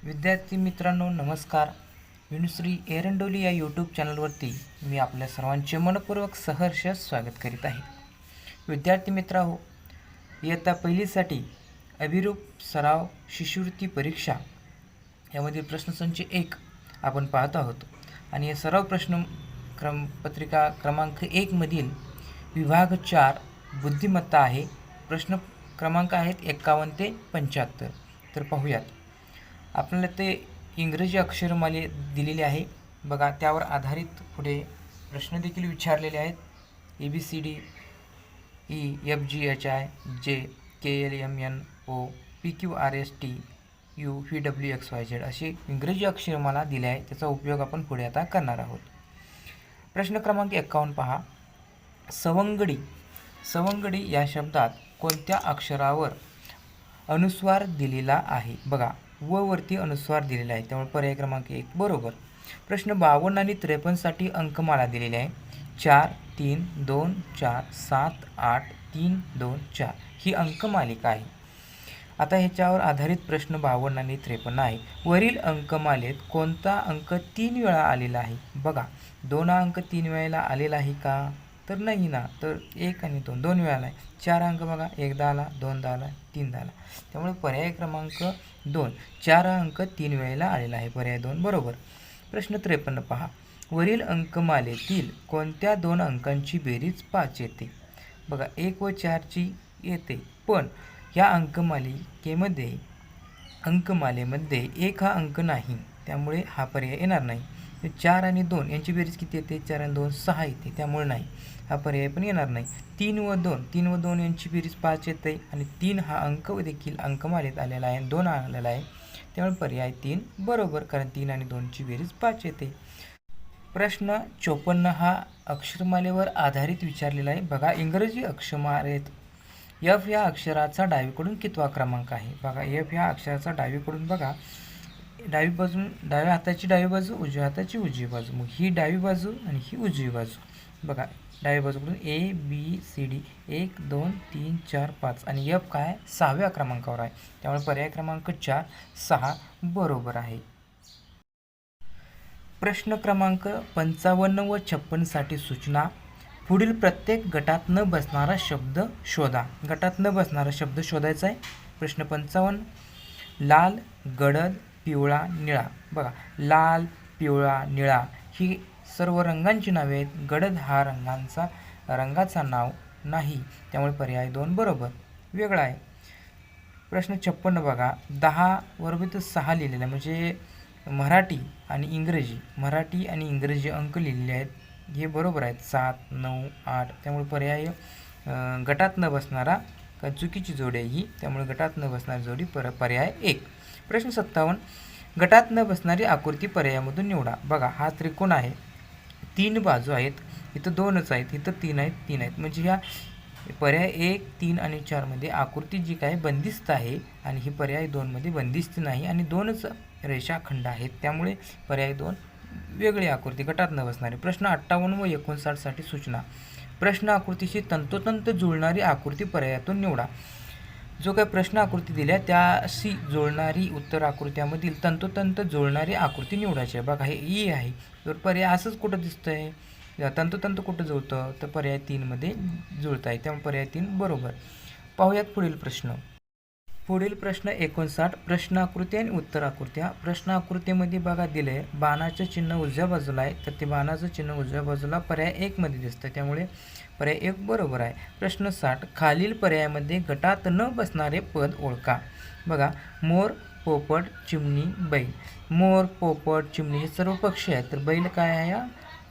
विद्यार्थी मित्रांनो नमस्कार. विनुश्री एरंडोली या यूट्यूब चॅनलवरती मी आपल्या सर्वांचे मनपूर्वक सहर्ष स्वागत करीत आहे. विद्यार्थी मित्रांनो, इयत्ता पहिलीसाठी अभिरूप सराव शिष्यवृत्ती परीक्षा यामधील प्रश्नसंच 1 आपण पाहत आहोत आणि हे सराव प्रश्न पत्रिका क्रमांक 1 मधील विभाग 4 बुद्धिमत्ता आहे. प्रश्न क्रमांक आहेत 51 ते 75. तर पाहूयात. आपल्याला ते इंग्रजी अक्षरमाले दिलेले आहे बघा. त्यावर आधारित पुढे प्रश्न देखील विचारलेले आहेत. ABCD EFGHI JKLMNO PQRST UVWXYZ असे इंग्रजी अक्षरमाला दिले आहे. त्याचा उपयोग आपण पुढे आता करणार आहोत. प्रश्न क्रमांक 51 पहा. सवंगडी या शब्दात कोणत्या अक्षरावर अनुस्वार दिलेला आहे? बघा, व वरती अनुस्वार दिलेला आहे, त्यामुळे पर्याय क्रमांक 1 बरोबर. प्रश्न 52 आणि 53 साठी अंकमाला दिलेली आहे. 4 3 2 4 7 8 3 2 4 ही अंकमालिका आहे. आता ह्याच्यावर आधारित प्रश्न 52 आणि 53 आहे. वरील अंकमालेत कोणता अंक 3 वेळा आलेला आहे? बघा, 2 हा अंक 3 वेळेला आलेला आहे का? तर नाही ना. तर 1 आणि 2 2 वेळा आहे. 4 अंक बघा, 1दा आला, 2दा आला, 3दा आला. त्यामुळे पर्याय क्रमांक 2 4 हा अंक 3 वेळेला आलेला आहे. पर्याय 2 बरोबर. प्रश्न 53 पहा. वरील अंकमालेतील कोणत्या 2 अंकांची बेरीज 5 येते? बघा, 1 व 4 ची येते, पण या अंकमालेमध्ये 1 हा अंक नाही, त्यामुळे हा पर्याय येणार नाही. 4 आणि 2 यांची बेरीज किती येते? 4 आणि 2 6 येते, त्यामुळे नाही, हा पर्याय पण येणार नाही. 3 व 2 यांची बेरीज 5 येते आणि 3 हा अंक देखील अंकमालेत आलेला आहे, 2 आलेला आहे, त्यामुळे पर्याय 3 बरोबर, कारण 3 आणि 2ची बेरीज 5 येते. प्रश्न 54 हा अक्षरमालेवर आधारित विचारलेला आहे. बघा, इंग्रजी अक्षरमालेत F या अक्षराचा डावीकडून कितवा क्रमांक आहे? बघा, F या अक्षराचा डावीकडून बघा, डाव्या हाताची डावी बाजू, उजव्या हाताची उजवी बाजू, मग ही डावी बाजू आणि ही उजवी बाजू. बघा, डावी बाजूकडून ABCD 1 2 3 4 5 आणि F काय 6व्या क्रमांकावर आहे, त्यामुळे पर्याय क्रमांक 4 6 बरोबर आहे. प्रश्न क्रमांक 55 व 56 साठी सूचना. पुढील प्रत्येक गटात न बसणारा शब्द शोधा. गटात न बसणारा शब्द शोधायचा आहे. प्रश्न 55. लाल, गडद, पिवळा, निळा. बघा, लाल, पिवळा, निळा ही सर्व रंगांची नावे आहेत. गडद हा रंगाचा नाव नाही, त्यामुळे पर्याय 2 बरोबर, वेगळा आहे. प्रश्न 56 बघा, 10 बरोबर 6 लिहिलेला आहे, म्हणजे मराठी आणि इंग्रजी अंक लिहिलेले आहेत, हे बरोबर आहेत. 7 9 8, त्यामुळे पर्याय गटात न बसणारा का चुकीची जोडी आहे ही, त्यामुळे गटात न बसणारी जोडी पर्याय 1. प्रश्न 57. गटात न बसणारी आकृती पर्यायामधून निवडा. बघा, हा त्रिकोण आहे, 3 बाजू आहेत, इथं 2च आहेत, इथं 3 आहेत, म्हणजे ह्या पर्याय 1 3 आणि 4 मध्ये आकृती जी काय बंदिस्त आहे आणि ही पर्याय 2 मध्ये बंदिस्त नाही आणि 2च रेषाखंड आहेत, त्यामुळे पर्याय 2 वेगळी आकृती, गटात न बसणारी. प्रश्न 58 व 59 साठी सूचना. प्रश्न आकृतीशी तंतोतंत जुळणारी आकृती पर्यायातून निवडा. जो काही प्रश्न आकृती दिल्या त्याशी जुळणारी उत्तर आकृत्यामधील तंतोतंत जुळणारी आकृती निवडायची आहे. बघा, हे ई आहे, तर पर्याय असंच कुठं दिसतंय, तंतोतंत कुठं जुळतं, तर पर्याय 3 मध्ये जुळत आहे, त्यामुळे पर्याय 3 बरोबर. पाहूयात पुढील प्रश्न. पुढील प्रश्न 59. प्रश्न आकृती आणि उत्तर आकृत्या. प्रश्न आकृतीमध्ये बघा दिले, बाणाचं चिन्ह उजव्या बाजूला आहे, तर ते बाणाचं चिन्ह उजव्या बाजूला पर्याय 1 मध्ये दिसतं, त्यामुळे पर्याय 1 बरोबर आहे. प्रश्न 60. खालील पर्यायामध्ये गटात न बसणारे पद ओळखा. बघा, मोर, पोपट, चिमणी, बैल. मोर, पोपट, चिमणी हे सर्व पक्षी आहेत, तर बैल काय आहे?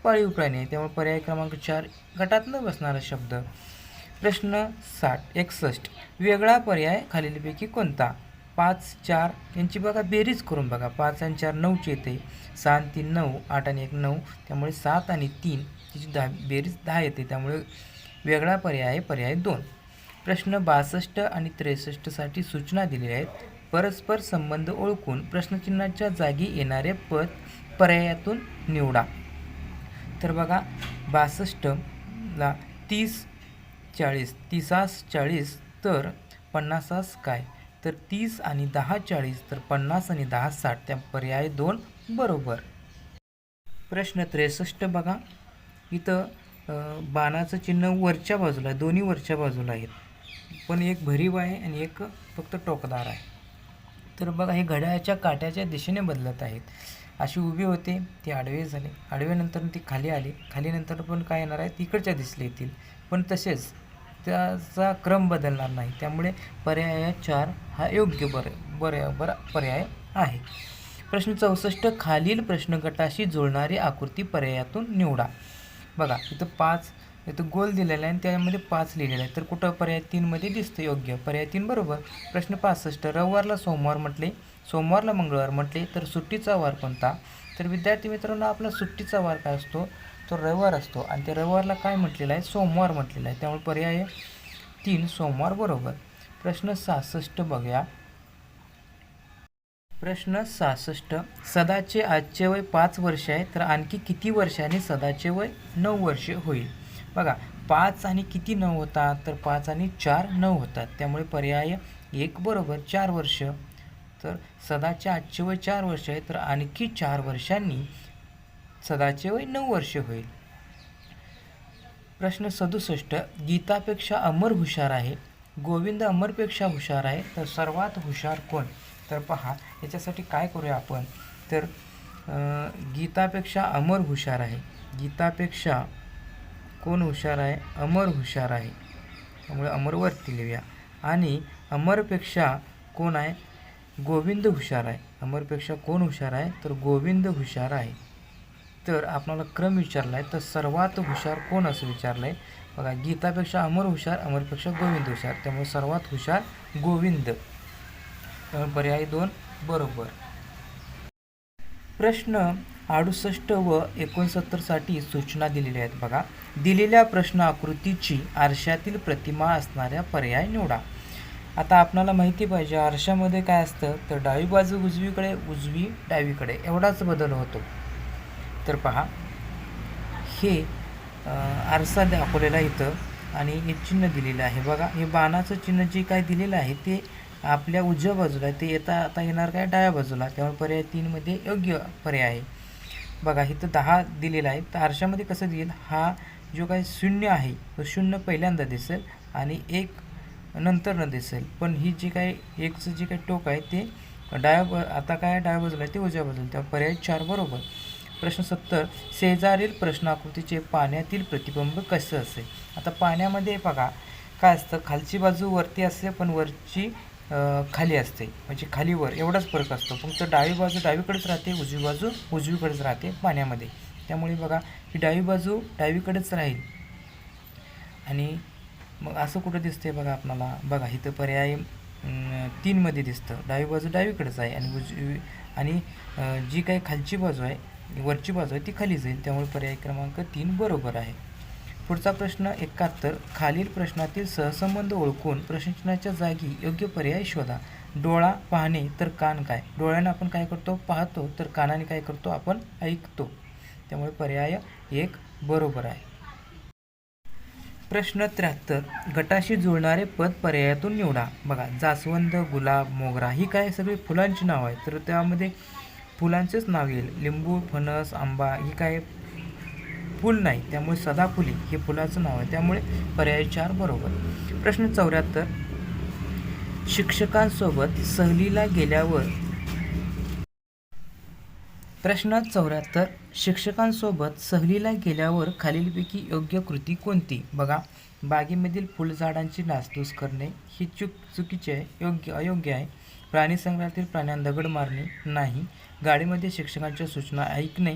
पाळीव प्राणी आहे, त्यामुळे पर्याय क्रमांक 4 गटात न बसणारा शब्द. प्रश्न 61. वेगळा पर्याय खालीलपैकी कोणता? 5 4 यांची बघा बेरीज करून बघा, 5 आणि 4 9ची येते, 6 आणि 3 9, 8 आणि 1 9, त्यामुळे 7 आणि 3 तिची बेरीज 10 येते, त्यामुळे वेगळा पर्याय आहे पर्याय 2. प्रश्न 62 आणि 63 साठी सूचना दिलेल्या आहेत. परस्पर संबंध ओळखून प्रश्नचिन्हाच्या जागी येणारे पद पर्यायातून निवडा. तर बघा, 62ला 30 40, 30 40, तर 50 काय तर 30 आणि 10 40, तर 50 आणि 10 60, त्या पर्याय 2 बरोबर. प्रश्न 63 बघा. इथं बाणाचं चिन्ह वरच्या बाजूला आहे, दोन्ही वरच्या बाजूला आहेत, पण एक भरीव आहे आणि एक फक्त टोकदार आहे. तर बघा, हे घड्याळाच्या काट्याच्या दिशेने बदलत आहेत. अशी उभी होते, ती आडवे झाले, आडव्यानंतर ती खाली आली, खालीनंतर पण काय येणार आहे, तिकडच्या दिसले येतील, पण तसेच त्याचा क्रम बदलणार नाही. त्यामुळे पर्याय 4 हा योग्य बरा पर्याय आहे. प्रश्न 64, खालील प्रश्न गटाशी जुळणारी आकृती पर्यायातून निवडा. बघा, इथं 5, इथं गोल दिलेला आहे आणि त्यामध्ये 5 लिहिलेलं आहे, तर कुठं पर्याय 3 मध्ये दिसतं योग्य, पर्याय 3 बरोबर. प्रश्न 65, रविवारला सोमवार म्हटले, सोमवारला मंगळवार म्हटले, तर सुट्टीचा वार कोणता? तर विद्यार्थी मित्रांनो, आपला सुट्टीचा वार काय असतो? तो रविवार असतो आणि त्या रविवारला काय म्हटलेलं आहे? सोमवार म्हटलेलं आहे. त्यामुळे पर्याय 3 सोमवार बरोबर. प्रश्न 66 बघूया. प्रश्न 66, सदाचे आजचे वय 5 वर्ष आहे, तर आणखी किती वर्षांनी सदाचे वय 9 वर्षे होईल? बघा, 5 आणि किती 9 होतात? तर 5 आणि 4 9 होतात. त्यामुळे पर्याय 1 बरोबर, 4 वर्ष. तर सदाचे आजचे वय 4 वर्ष आहे, तर आणखी 4 वर्षांनी सदाचे वय 9 वर्षे होईल. प्रश्न 67, गीतापेक्षा अमर हुशार आहे, गोविंद अमरपेक्षा हुशार आहे, तर सर्वात हुशार कोण? तर पहा, याच्यासाठी काय करूया आपण, तर गीतापेक्षा अमर हुशार आहे, गीतापेक्षा कोण हुशार आहे? अमर हुशार आहे, त्यामुळे अमरवरती लिहूया. आणि अमरपेक्षा कोण आहे? गोविंद हुशार आहे. अमरपेक्षा कोण हुशार आहे? तर गोविंद हुशार आहे. तर आपल्याला क्रम विचारला आहे, तर सर्वात हुशार कोण असं विचारलं आहे. बघा, गीतापेक्षा अमर हुशार, अमरपेक्षा गोविंद हुशार, त्यामुळे सर्वात हुशार गोविंद. पर्याय 2 बरोबर. प्रश्न 68 व 69 साठी सूचना दिलेल्या आहेत. बघा, दिलेल्या प्रश्न आकृतीची आरशातील प्रतिमा असणाऱ्या पर्याय निवडा. आता आपल्याला माहिती पाहिजे, आरशामध्ये काय असतं, तर डावी बाजू उजवीकडे, उजवी डावीकडे, एवढाच बदल होतो. तर पहा, हे आरसा दाखवलेला इथं आणि हे चिन्ह दिलेलं आहे. बघा, हे बाणाचं चिन्ह जे काय दिलेलं आहे ते आपल्या उजव्या बाजूला आहे, ते आता येणार काय? डाव्या बाजूला. त्यामुळे पर्याय 3 मध्ये योग्य पर्याय आहे. बघा, इथं 10 दिलेला आहे, तर आरशामध्ये कसं देईल, हा जो काही 0 आहे तो 0 पहिल्यांदा दिसेल आणि 1 नंतर न दिसेल, पण ही जी काही 1चं जे काही टोक आहे ते आता काय डाव्या बाजूला आहे, ते उजव्या बाजूला. त्यामुळे पर्याय 4 बरोबर. प्रश्न 70, शेजारील प्रश्नाकृतीचे पाण्यातील प्रतिबिंब कसं असेल? आता पाण्यामध्ये बघा काय असतं, खालची बाजू वरती असते, पण वरची खाली असते, म्हणजे खालीवर एवढाच फरक असतो. फक्त डावी बाजू डावीकडेच राहते, उजवी बाजू उजवीकडेच राहते पाण्यामध्ये. त्यामुळे बघा, ही डावी बाजू डावीकडेच राहील. आणि मग असं कुठं दिसते बघा आपल्याला, बघा इथं पर्याय 3 मध्ये दिसतं, डावी बाजू डावीकडेच आहे आणि उजवी आणि जी काही खालची बाजू आहे, वरची बाजू आहे, ती खाली जाईल. त्यामुळे पर्याय क्रमांक 3 बरोबर आहे. पुढचा प्रश्न 71, खालील प्रश्नातील सहसंबंध ओळखून प्रश्नचिन्हाच्या जागी योग्य पर्याय शोधा. डोळा पाहणे, तर कान काय? डोळ्यानं आपण काय करतो? पाहतो. तर कानाने काय करतो? आपण ऐकतो. त्यामुळे पर्याय 1 बरोबर आहे. प्रश्न 73, गटाशी जुळणारे पद पर्यायातून निवडा. बघा, जास्वंद, गुलाब, मोगरा ही काय सगळी फुलांची नाव आहेत, तर त्यामध्ये फुलांचेच नाव येईल. लिंबू, फणस, आंबा ही काय फुल नाही, त्यामुळे सदाफुली हे फुलाचं नाव आहे. त्यामुळे पर्याय 4 बरोबर. प्रश्न 74, शिक्षकांसोबत सहलीला गेल्यावर. प्रश्न 74, शिक्षकांसोबत सहलीला गेल्यावर खालीलपैकी योग्य कृती कोणती? बघा, बागेमधील फुलझाडांची नासधूस करणे ही चुकीचे आहे, अयोग्य आहे. प्राणी संग्रहातील प्राण्यांना दगड मारणे नाही. गाडीमध्ये शिक्षकांच्या सूचना ऐकणे,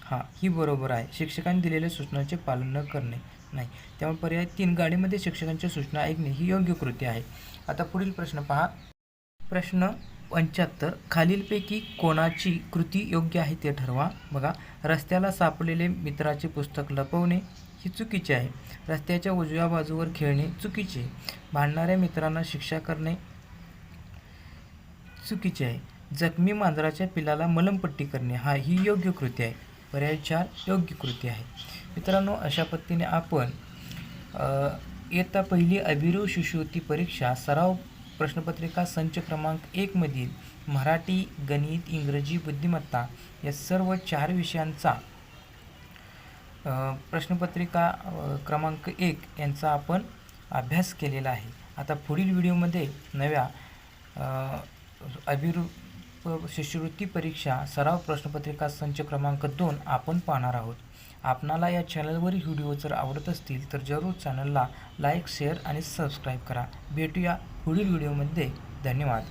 हां ही बरोबर आहे. शिक्षकांनी दिलेल्या सूचनांचे पालन न करणे नाही. त्यामुळे पर्याय 3, गाडीमध्ये शिक्षकांच्या सूचना ऐकणे ही योग्य कृती आहे. आता पुढील प्रश्न पहा. प्रश्न 75, खालीलपैकी कोणाची कृती योग्य आहे ते ठरवा. बघा, रस्त्याला सापडलेले मित्राचे पुस्तक लपवणे ही चुकीचे आहे. रस्त्याच्या उजव्या बाजूवर खेळणे चुकीचे. भांडणाऱ्या मित्रांना शिक्षा करणे चुकीचे आहे. जखमी मांजराच्या पिलाला मलमपट्टी करणे ही योग्य कृती आहे. पर्याय 4 योग्य कृती आहे. मित्रांनो, अशा पद्धतीने आपण इयत्ता पहिली अभिरूप शिष्यवृत्ती परीक्षा सराव प्रश्नपत्रिका संच क्रमांक 1 मधील मराठी, गणित, इंग्रजी, बुद्धिमत्ता या सर्व 4 विषयांचा प्रश्नपत्रिका क्रमांक 1 यांचा आपण अभ्यास केलेला आहे. आता पुढील व्हिडिओमध्ये नव्या अभिरूप शिष्यवृत्ती परीक्षा सराव प्रश्नपत्रिका संच क्रमांक 2 आपण पाहणार आहोत. आपणाला या चॅनलवरील व्हिडिओ जर आवडत असतील तर जरूर चॅनलला लाईक, शेअर आणि सबस्क्राईब करा. भेटूया पुढील व्हिडिओमध्ये. धन्यवाद.